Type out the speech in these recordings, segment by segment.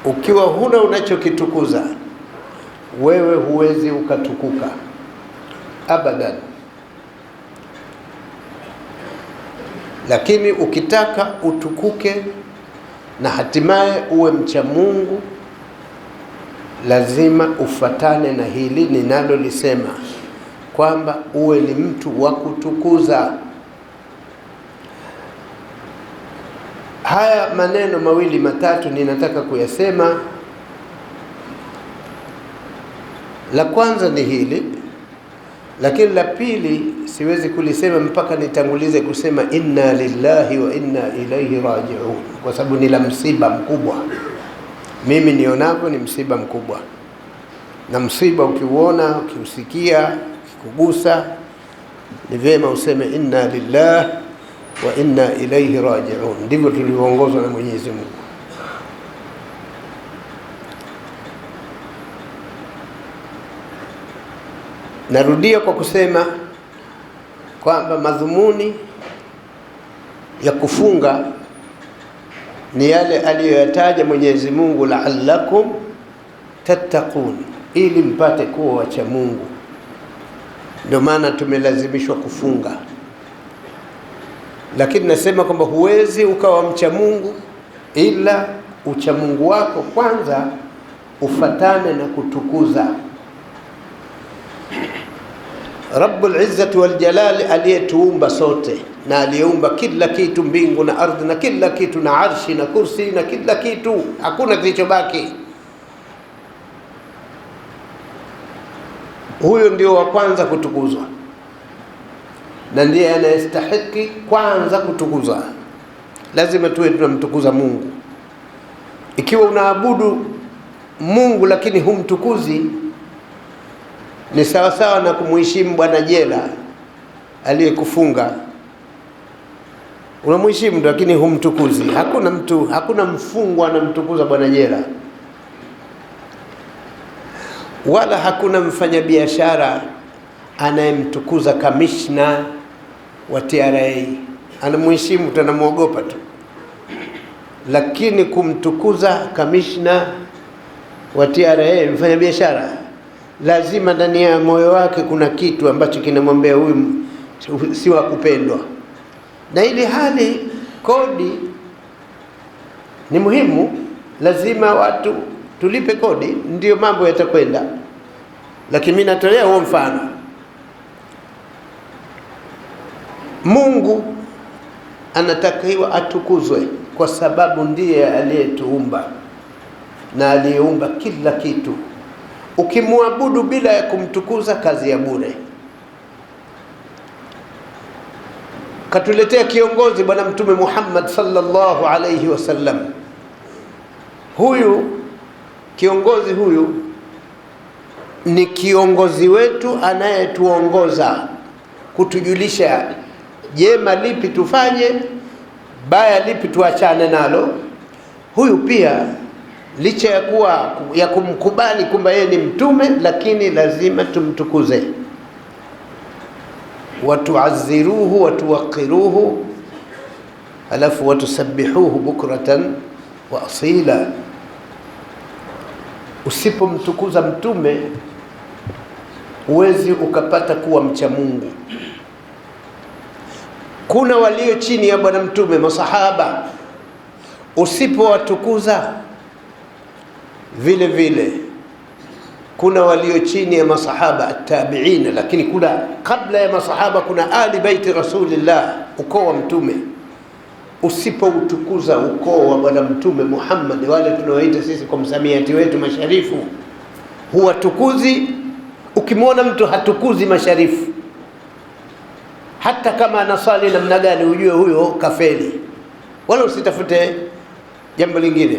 Ukiwa huna unachokitukuza, wewe huwezi ukatukuka abadan. Lakini ukitaka utukuke na hatimaye uwe mcha Mungu, lazima ufatane na hili ninalolisema, kwamba uwe ni mtu wa kutukuza. Haya maneno mawili matatu ninataka kuyasema. La kwanza ni hili, lakini la pili siwezi kulisema mpaka nitangulize kusema inna lillahi wa inna ilaihi raji'un, kwa sababu ni la msiba mkubwa. Mimi nionavyo ni msiba mkubwa, na msiba ukiuona, ukiusikia, ukikugusa, ni vyema useme inna lillahi wa inna ilaihi raji'un. Ndivyo tulivyoongozwa na Mwenyezi Mungu. Narudia kwa kusema kwamba madhumuni ya kufunga ni yale aliyoyataja Mwenyezi Mungu, la'allakum tattaqun, ili mpate kuwa wacha Mungu. Ndio maana tumelazimishwa kufunga. Lakini nasema kwamba huwezi ukawa mcha Mungu ila ucha Mungu wako kwanza ufatane na kutukuza Rabbul Izzati wal Jalali, aliyetuumba sote na aliyeumba kila kitu, mbingu na ardhi na kila kitu, na arshi na kursi na kila kitu, hakuna kilichobaki. Huyo ndio wa kwanza kutukuzwa na ndiye anayestahiki kwanza kutukuzwa. Lazima tuwe tunamtukuza Mungu. Ikiwa unaabudu Mungu lakini humtukuzi, ni sawa sawa na kumheshimu bwana jela aliyekufunga. Unamheshimu lakini humtukuzi. Hakuna mfungwa anamtukuza bwana jela, wala hakuna mfanyabiashara anayemtukuza kamishna wa TRA. Anamheshimu, tunamwogopa tu, lakini kumtukuza kamishna wa TRA, mfanyabiashara, lazima ndani ya moyo wake kuna kitu ambacho kinamwambia huyu si wa kupendwa. Na ili hali kodi ni muhimu, lazima watu tulipe kodi, ndio mambo yatakwenda. Lakini mimi natolea huo mfano. Mungu anatakiwa atukuzwe kwa sababu ndiye aliyetuumba na aliyeumba kila kitu. Ukimwabudu bila ya kumtukuza, kazi ya bure. Katuletea kiongozi Bwana Mtume Muhammad sallallahu alayhi wasallam. Huyu kiongozi huyu ni kiongozi wetu anayetuongoza kutujulisha jema lipi tufanye, baya lipi tuachane nalo. Huyu pia licha ya kuwa ya kumkubali kwamba yeye ni mtume, lakini lazima tumtukuze, watuazziruhu watuwaqiruhu, alafu watusabbihuhu bukratan wa asila. Usipomtukuza mtume huwezi ukapata kuwa mcha Mungu. Kuna walio chini ya bwana mtume, masahaba, usipowatukuza vile vile kuna walio chini ya masahaba at-tabi'in. Lakini kuna kabla ya masahaba kuna ali baiti rasulillah, ukoo wa mtume. Usipoutukuza ukoo wa bwana mtume Muhammad, wale tunaoita sisi kwa msamiati wetu masharifu, huwatukuzi. Ukimwona mtu hatukuzi masharifu, hata kama anasali namna gani, ujue huyo kafeli, wala usitafute jambo lingine.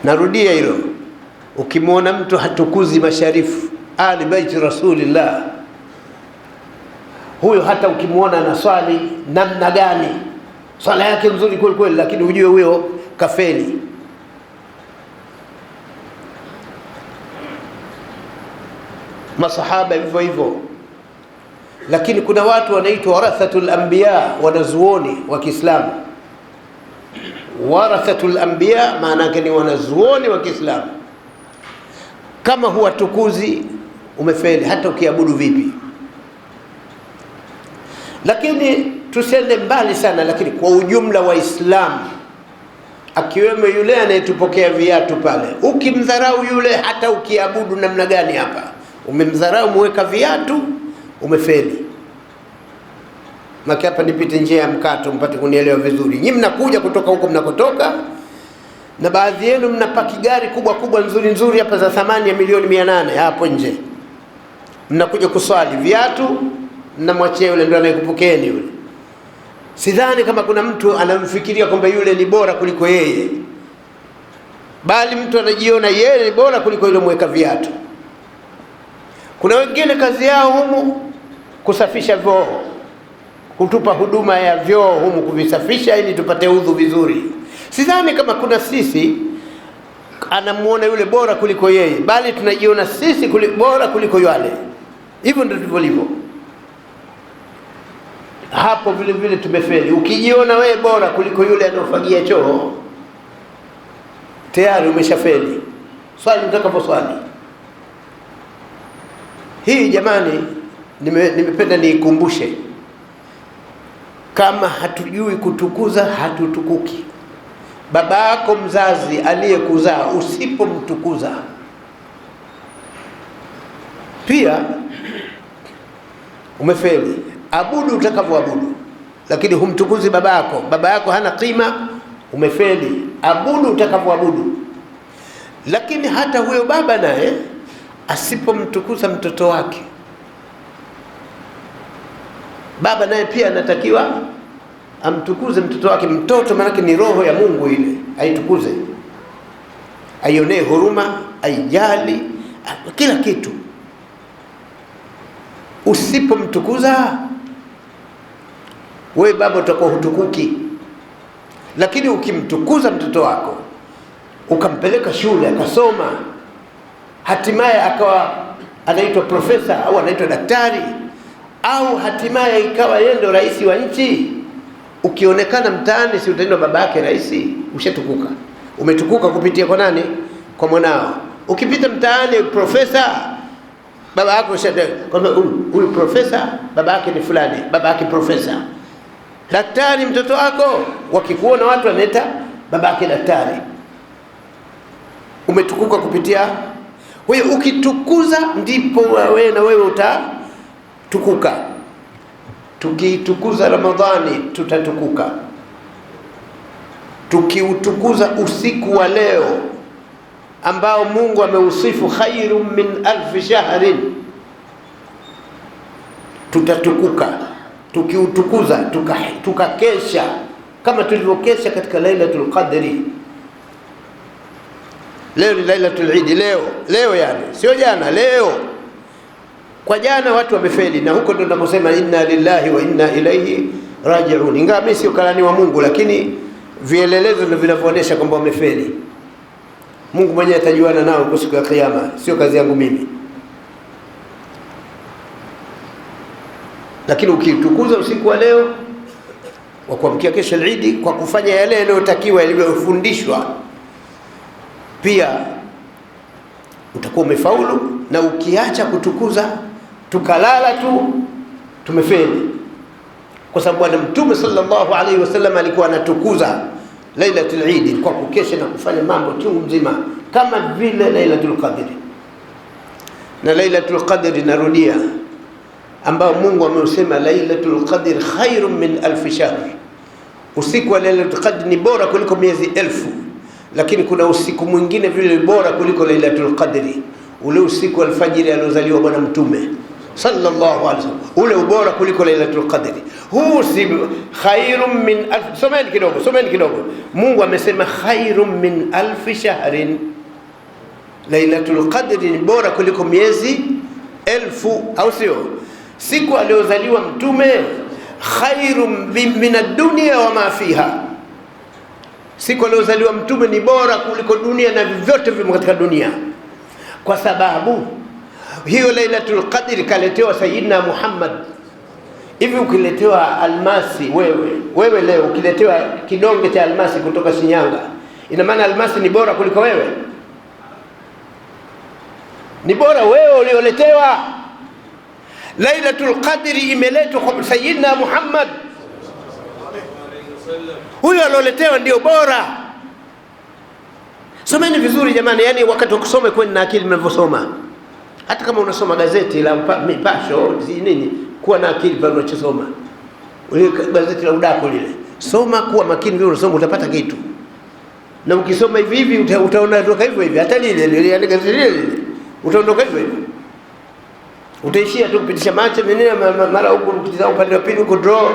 Narudia hilo, ukimwona mtu hatukuzi masharifu ali baiti rasulillah, huyo hata ukimwona anaswali namna gani, swala yake nzuri kweli kweli, lakini ujue huyo kafeli. Masahaba hivyo hivyo. Lakini kuna watu wanaitwa warathatul anbiya, wanazuoni wa Kiislamu. warathatul anbiya, maana yake ni wanazuoni wa Kiislamu. Kama huwatukuzi umefeli, hata ukiabudu vipi. Lakini tusende mbali sana, lakini kwa ujumla Waislamu, akiwemo yule anayetupokea viatu pale, ukimdharau yule, hata ukiabudu namna gani, hapa umemdharau, muweka viatu, umefeli. Maki hapa nipite njia ya mkato mpate kunielewa vizuri. Nyinyi mnakuja kutoka huko mnakotoka, na baadhi yenu mnapaki gari kubwa kubwa nzuri nzuri hapa za thamani ya milioni 800 hapo nje. Mnakuja kuswali, viatu mnamwachia yule, ndio anayekupokeeni yule. Sidhani kama kuna mtu anamfikiria kwamba yule ni bora kuliko yeye, bali mtu anajiona yeye ni bora kuliko yule mweka viatu. Kuna wengine kazi yao humu kusafisha vyoo, kutupa huduma ya vyoo humu, kuvisafisha ili tupate udhu vizuri. Sidhani kama kuna sisi anamuona yule bora kuliko yeye, bali tunajiona sisi bora kuliko yule. Hivyo ndio tulivyo. Hapo vile vile tumefeli. Ukijiona wewe bora kuliko yule anayofagia choo, tayari umeshafeli. Swali mtakaposwali. Hii jamani, nimependa niikumbushe. Kama hatujui kutukuza, hatutukuki. Baba yako mzazi aliyekuzaa, usipomtukuza, pia umefeli. Abudu utakavyoabudu, lakini humtukuzi baba yako hana qima, umefeli. Abudu utakavyoabudu, lakini hata huyo baba naye asipomtukuza mtoto wake, baba naye pia anatakiwa amtukuze mtoto wake. Mtoto maana ni roho ya Mungu, ile aitukuze, aionee huruma, aijali kila kitu. Usipomtukuza wewe baba utakuwa hutukuki. Lakini ukimtukuza mtoto wako, ukampeleka shule akasoma, hatimaye akawa anaitwa profesa au anaitwa daktari, au hatimaye ikawa yeye ndo rais wa nchi, ukionekana mtaani, si utaitwa baba yake rais? Ushatukuka. Umetukuka kupitia kwa nani? Kwa mwanao. Ukipita mtaani profesa, baba yako kwamba huyu profesa, baba yake ni fulani, baba yake profesa. Daktari mtoto wako, wakikuona watu wanaita baba yake daktari. Umetukuka kupitia. Kwa hiyo ukitukuza ndipo wewe na wewe utatukuka. Tukitukuza Ramadhani tutatukuka. Tukiutukuza usiku wa leo ambao Mungu ameusifu khairum min alf shahrin, tutatukuka. Tukiutukuza tukakesha kama tulivyokesha katika Lailatul Qadri. Leo ni Lailatul Eid, leo yani sio jana, leo. Kwa jana watu wamefeli, na huko ndio tunasema inna lillahi wa inna ilaihi raji'un. Ingawa mimi sio kalani wa Mungu, lakini vielelezo ndio vinavyoonyesha kwamba wamefeli. Mungu mwenyewe atajuana nao kwa siku ya kiyama, sio kazi yangu mimi. Lakini ukitukuza usiku wa leo wa kuamkia kesho Eid kwa kufanya yale yanayotakiwa, yaliyofundishwa, pia utakuwa umefaulu. Na ukiacha kutukuza tukalala tu, tumefeli. Kwa sababu Bwana Mtume sallallahu alaihi wasallam alikuwa anatukuza Lailatul Eid kwa kukesha na kufanya mambo chungu mzima kama vile Lailatul Qadr. Na Lailatul Qadr, narudia, ambao Mungu ameusema Lailatul Qadr khairun min alf shahr. Usiku wa Lailatul Qadr ni bora kuliko miezi 1000. Lakini kuna usiku mwingine vile bora kuliko Lailatul Qadr, ule usiku alfajiri aliozaliwa Bwana Mtume sallallahu alaihi wasallam, ule ubora kuliko Lailatul Qadr. Huu si khairun min alf. Someni kidogo. Mungu amesema khairun min alf shahrin. Lailatul Qadr ni bora kuliko miezi 1000, au sio? Siku aliozaliwa Mtume khairun min ad-dunya wa ma fiha. Siku aliozaliwa Mtume ni bora kuliko dunia na vyote vimo katika dunia, kwa sababu hiyo Lailatul Qadr kaletewa Sayyidina Muhammad. Hivi ukiletewa almasi wewe leo ukiletewa kidonge cha almasi kutoka Shinyanga, ina maana almasi ni bora kuliko wewe? Ni bora wewe ulioletewa. Lailatul Qadri imeletwa kwa Sayyidina Muhammad, huyo alioletewa ndio bora. Someni vizuri jamani, yani wakati wa kusoma kweni na akili mnavyosoma. Hata kama unasoma gazeti la Mipasho nini, kuwa na akili pale unachosoma. Ule gazeti la udaku lile, soma, kuwa makini vile unasoma, utapata kitu. Na ukisoma hivi hivi utaona toka hivyo hivi, hata lile yani gazeti lile utaondoka hivyo hivyo. Utaishia tu kupitisha macho menene, mara huko ukitizama upande wa pili huko draw.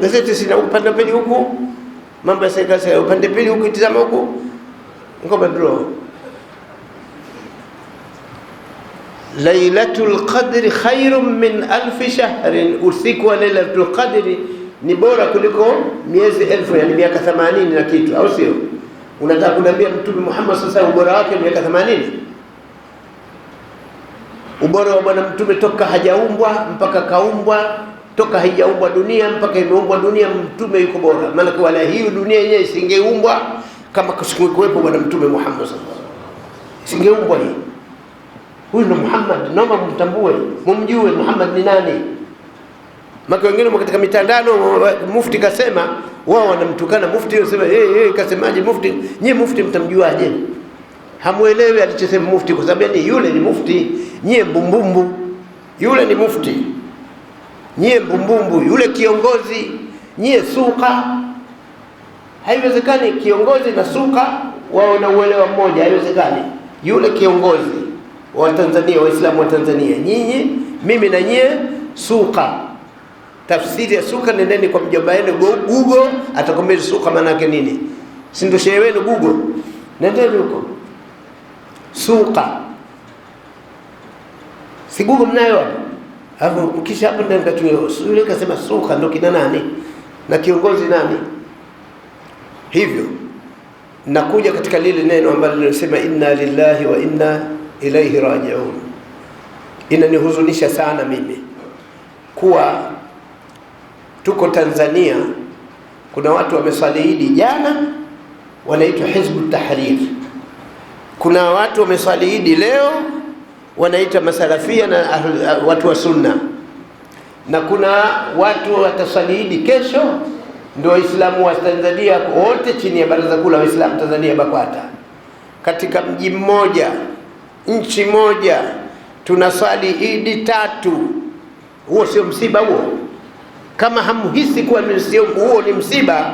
Gazeti sina upande wa pili huko, mambo ya serikali upande pili huko, itizama huko ngoma draw. Lailatul Qadri khairun min alf shahrin, usiku wa Lailatul Qadri ni bora kuliko miezi 1000, yani miaka 80 na kitu, au sio? Unataka kuniambia Mtume Muhammad sasa ubora wake miaka 80? Ubora wa bwana Mtume toka hajaumbwa mpaka kaumbwa, toka haijaumbwa dunia mpaka imeumbwa dunia, Mtume yuko bora. Maana kwa wala hii dunia yenyewe isingeumbwa kama kusikuwepo bwana Mtume Muhammad sallallahu alaihi wasallam, isingeumbwa hii. Huyu ndo Muhammad, naomba mtambue, mumjue Muhammad ni nani. Maka wengine katika mitandao mufti kasema, wao wanamtukana mufti, wanasema kasemaje mufti? Nyie mufti mtamjuaje? Hamuelewi alichosema mufti, kwa sababu yani yule ni mufti, nyie mbumbumbu. Yule ni mufti, nyie mbumbumbu. Yule kiongozi, nyie suka. Haiwezekani kiongozi na suka wao na uelewa mmoja, haiwezekani. Yule kiongozi wa Tanzania, Waislamu wa Tanzania, nyinyi, mimi na nyie suka. Tafsiri ya suka, nendeni kwa mjomba wenu Google, atakwambia suka maana yake nini. Si ndio shehe wenu Google? Nendeni huko. Suka. Si Google mnayo hapo? Hapo kisha hapo ndio nikachukua. Yule kasema suka ndio kina nani? Na kiongozi nani? Hivyo nakuja katika lile neno ambalo linasema inna lillahi wa inna ilaihi raji'un. Inanihuzunisha sana mimi kuwa tuko Tanzania, kuna watu wameswali jana wanaitwa Hizbu Tahrir, kuna watu wameswali leo wanaitwa masalafia na watu wa sunna, na kuna watu wataswali kesho ndio Waislamu wa Tanzania wote chini ya Baraza Kuu la Waislamu Tanzania BAKWATA. Katika mji mmoja, nchi moja, tunaswali Idi 3. Huo sio msiba huo? Kama hamhisi kuwa huo ni msiba,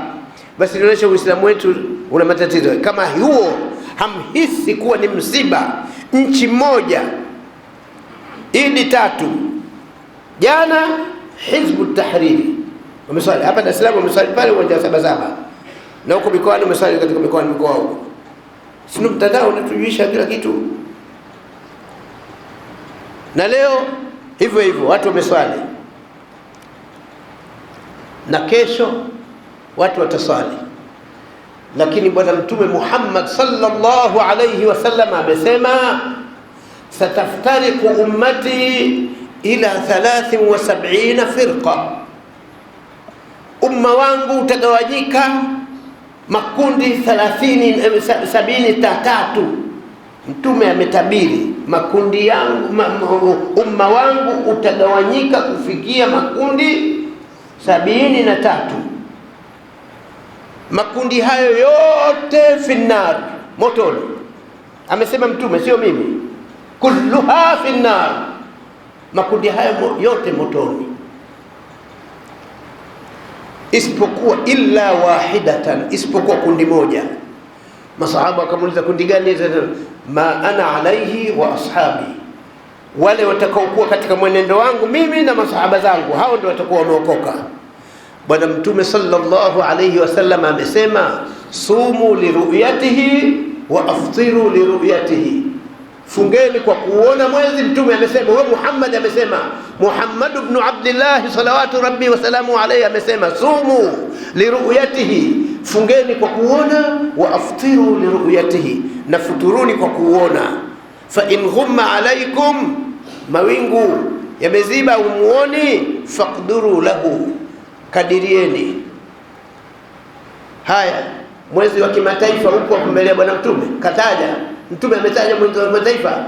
basi inaonyesha Uislamu wetu una matatizo. Kama huo hamhisi kuwa ni msiba, nchi moja Idi 3, jana Hizbu Tahriri wameswali hapa Dar es Salaam, wameswali pale uwanja wa Sabasaba, na huko mikoani wameswali katika mikoa huko. Sio mtandao unatujulisha kila kitu. Na leo hivyo hivyo watu wameswali, na kesho watu wataswali. Lakini bwana Mtume Muhammad sallallahu alayhi wasallam amesema, sataftariqu ummati ila 73 firqa, umma wangu utagawanyika makundi 73. Mtume ametabiri makundi yangu, umma wangu utagawanyika kufikia makundi 73. Makundi hayo yote finnar, motoni. Amesema Mtume, sio mimi. Kulluha finnar, makundi hayo yote motoni, isipokuwa illa wahidatan, isipokuwa kundi moja. Masahaba wakamuuliza kundi gani? Ma ana alaihi wa ashabi, wale watakaokuwa katika mwenendo wangu mimi na masahaba zangu, hao ndio watakuwa wameokoka. Bwana Mtume sallallahu alayhi wasallam amesema, sumu liruyatihi wa aftiru liruyatihi, fungeni kwa kuona mwezi. Mtume amesema, huyo Muhammad amesema, Muhammad ibn Abdullah salawatu rabbi wa salamu alayhi amesema, sumu liruyatihi, fungeni kwa kuona, wa aftiru liruyatihi, na futuruni kwa kuona. fa in ghumma alaikum, mawingu yameziba umuoni, faqduru lahu, kadirieni. Haya, mwezi wa kimataifa huko mbele ya bwana mtume kataja, mtume ametaja mwezi wa kimataifa.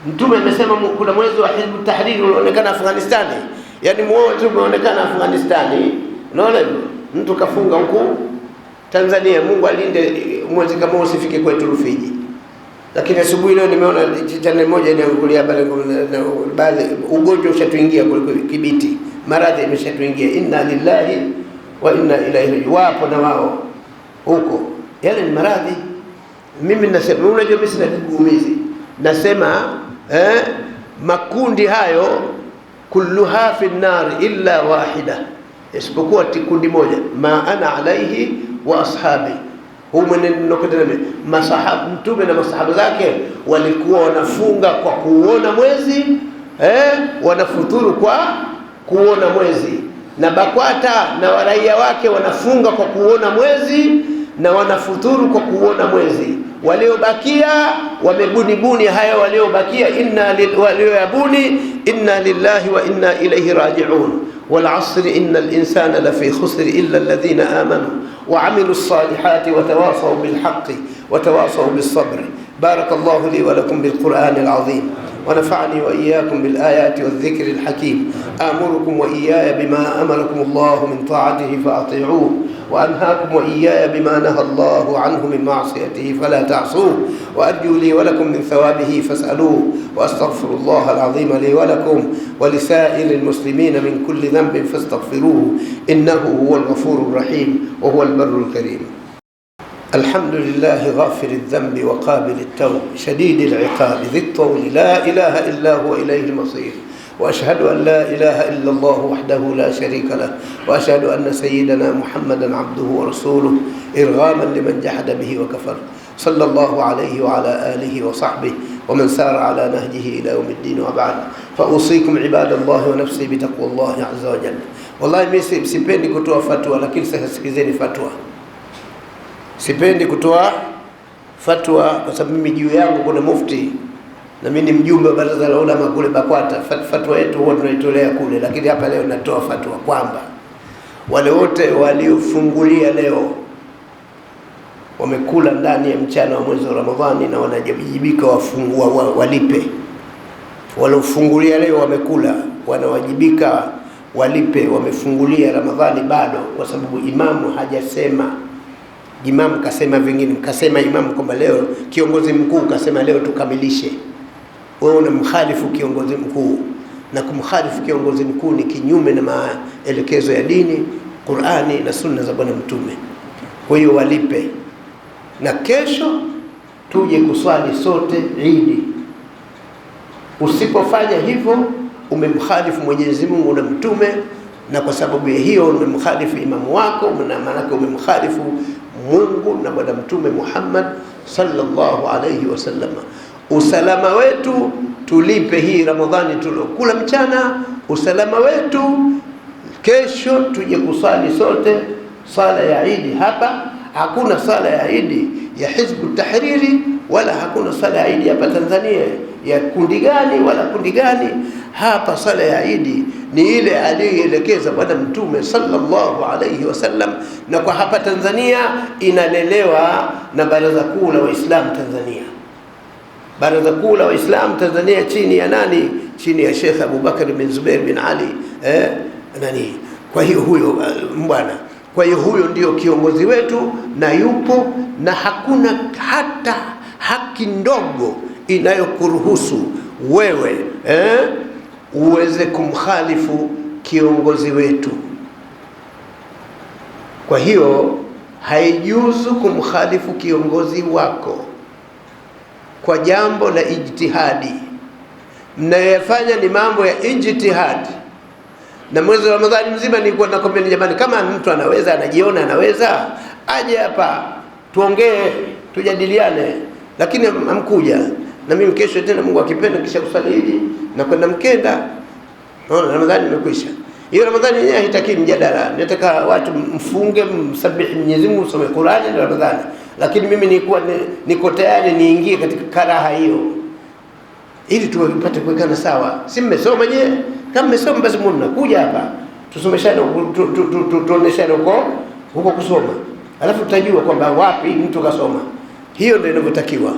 Mtume amesema kuna mwezi wa Hizb Tahrir unaonekana Afghanistani, yani mwezi umeonekana Afghanistani. Unaona hivyo, mtu kafunga huko Tanzania. Mungu alinde mwezi kama usifike kwetu Rufiji. Lakini asubuhi leo nimeona channel moja inaangulia baadhi, ugonjwa ushatuingia kule Kibiti, maradhi imeshatuingia. Inna lillahi wa inna ilaihi raji'un. Wapo na wao huko, yale ni maradhi. Mimi nasema, unajua mimi sina kigumizi, nasema makundi hayo kulluha fi nar illa wahida, isipokuwa kundi moja, ma ana alaihi wa ashabi. Huu mwenendo masahaba, mtume na masahaba zake walikuwa wanafunga kwa kuona mwezi, wanafuturu kwa kuona mwezi, na BAKWATA na waraia wake wanafunga kwa kuona mwezi na wanafuturu kwa kuona mwezi. Waliobakia wamebunibuni haya, waliobakia walioyabuni inna lillahi wa inna ilayhi raji'un. wal asri innal insana lafi khusr illa alladhina amanu wa amilus salihati wa tawasaw bil haqqi wa tawasaw bis sabr. barakallahu li wa lakum bil qur'anil azim ونفعني وإياكم بالآيات والذكر الحكيم. آمركم وإياي بما أمركم الله من طاعته فأطيعوه، وأنهاكم وإياي بما نهى الله عنه من معصيته فلا تعصوه، وأرجو لي ولكم من ثوابه فاسألوه، وأستغفر الله العظيم لي ولكم ولسائر المسلمين من كل ذنب فاستغفروه إنه هو الغفور الرحيم وهو البر الكريم. الحمد لله غافر الذنب وقابل التوب شديد العقاب ذي الطول لا إله إلا هو إليه المصير. وأشهد أن لا إله إلا الله وحده لا شريك له، وأشهد أن سيدنا محمدا عبده ورسوله إرغاما لمن جحد به وكفر. صلى الله عليه وعلى آله وصحبه ومن سار على نهجه إلى يوم الدين. وبعد، فأوصيكم عباد الله ونفسي بتقوى الله عز وجل. والله mimi sipendi kutoa fatwa, lakini sasa sikizeni fatwa. Sipendi kutoa fatwa kwa sababu mimi juu yangu kuna mufti na mimi ni mjumbe wa baraza la ulama kule BAKWATA. Fatwa yetu huwa tunaitolea kule, lakini hapa leo natoa fatwa kwamba wale wote waliofungulia leo wamekula ndani ya mchana wa mwezi wa Ramadhani na wanajibika walipe. Waliofungulia leo wamekula, wanawajibika walipe. Wamefungulia Ramadhani bado, kwa sababu imamu hajasema. Imamu kasema vingine, kasema imamu kwamba leo kiongozi mkuu kasema leo tukamilishe. Wewe unamkhalifu kiongozi mkuu, na kumkhalifu kiongozi mkuu ni kinyume na maelekezo ya dini, Qur'ani na sunna za bwana mtume. Kwa hiyo walipe, na kesho tuje kuswali sote Eid. Usipofanya hivyo umemkhalifu Mwenyezi Mungu na mtume, na kwa sababu ya hiyo umemkhalifu imamu wako, na maana umemkhalifu Mungu na bwana mtume Muhammad sallallahu alayhi wasallam. Usalama wetu tulipe hii Ramadhani tulokula mchana, usalama wetu kesho tuje kusali sote sala ya Eid hapa. Hakuna sala ya Eid ya Hizb Tahriri wala hakuna sala ya Eid hapa Tanzania ya kundi gani wala kundi gani. Hapa sala ya Eid ni ile aliyoelekeza bwana mtume sallallahu alayhi wasallam, na kwa hapa Tanzania inalelewa na Baraza Kuu la Waislamu Tanzania. Baraza Kuu la Waislamu Tanzania chini ya nani? Chini ya Sheikh Abubakar bin Zubair bin Ali nani. Kwa hiyo huyo bwana, kwa hiyo huyo ndio kiongozi wetu na yupo, na hakuna hata haki ndogo inayokuruhusu wewe uweze kumkhalifu kiongozi wetu. Kwa hiyo haijuzu kumkhalifu kiongozi wako kwa jambo la ijtihadi. Mnayofanya ni mambo ya ijtihadi. Na mwezi wa Ramadhani mzima nilikuwa nakwambia jamani, kama mtu anaweza, anajiona anaweza, aje hapa tuongee, tujadiliane. Lakini amkuja na mimi kesho tena Mungu akipenda kisha kusali hili na kwenda Mkenda. Naona Ramadhani imekwisha. Hiyo Ramadhani yenyewe haitaki mjadala. Nataka watu mfunge, msabihi Mwenyezi Mungu, some Qur'ani na Ramadhani. lakini mimi niko tayari niingie katika karaha hiyo ili tupate kuwekana sawa. Si mmesoma nyewe? Kama mmesoma basi mnakuja hapa tusomeshane, tuoneshane huko kusoma, alafu tutajua kwamba wapi mtu kasoma. Hiyo ndio inavyotakiwa.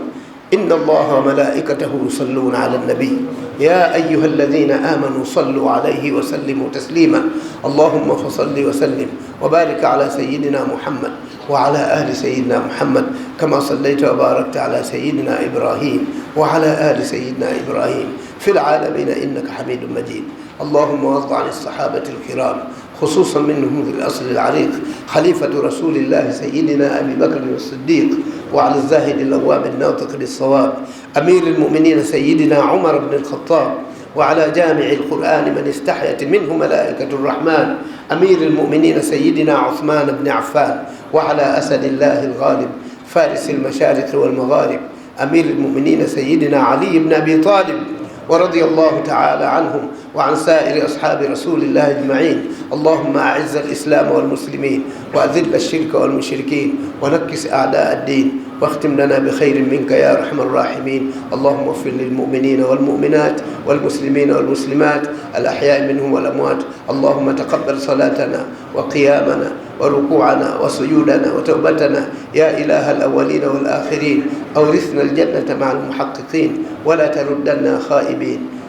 inna Allaha wa malaikatahu yusalluna ala nabi ya ayyuhalladhina amanu sallu alayhi wa sallimu taslima Allahumma fasalli wa sallim wa barik ala sayyidina Muhammad wa ala ali sayyidina Muhammad kama sallaita wa barakta ala sayyidina Ibrahim wa ala ali sayyidina Ibrahim fil alamin innaka Hamidum Majid. اللهم وارض عن الصحابة الكرام خصوصا منهم ذي الأصل العريق خليفة رسول الله سيدنا أبي بكر الصديق وعلى الزاهد اللوام الناطق للصواب أمير المؤمنين سيدنا عمر بن الخطاب وعلى جامع القرآن من استحيت منه ملائكة الرحمن أمير المؤمنين سيدنا عثمان بن عفان وعلى أسد الله الغالب فارس المشارق والمغارب أمير المؤمنين سيدنا علي بن أبي طالب ورضي الله تعالى عنهم وعن سائر أصحاب رسول الله أجمعين. اللهم أعز الإسلام والمسلمين وأذل الشرك والمشركين ونكس أعداء الدين واختم لنا بخير منك يا أرحم الراحمين. اللهم اغفر للمؤمنين والمؤمنات والمسلمين والمسلمات الأحياء منهم والأموات. اللهم تقبل صلاتنا وقيامنا وركوعنا وسجودنا وتوبتنا يا إله الأولين والآخرين. أورثنا الجنة مع المحققين ولا تردنا خائبين.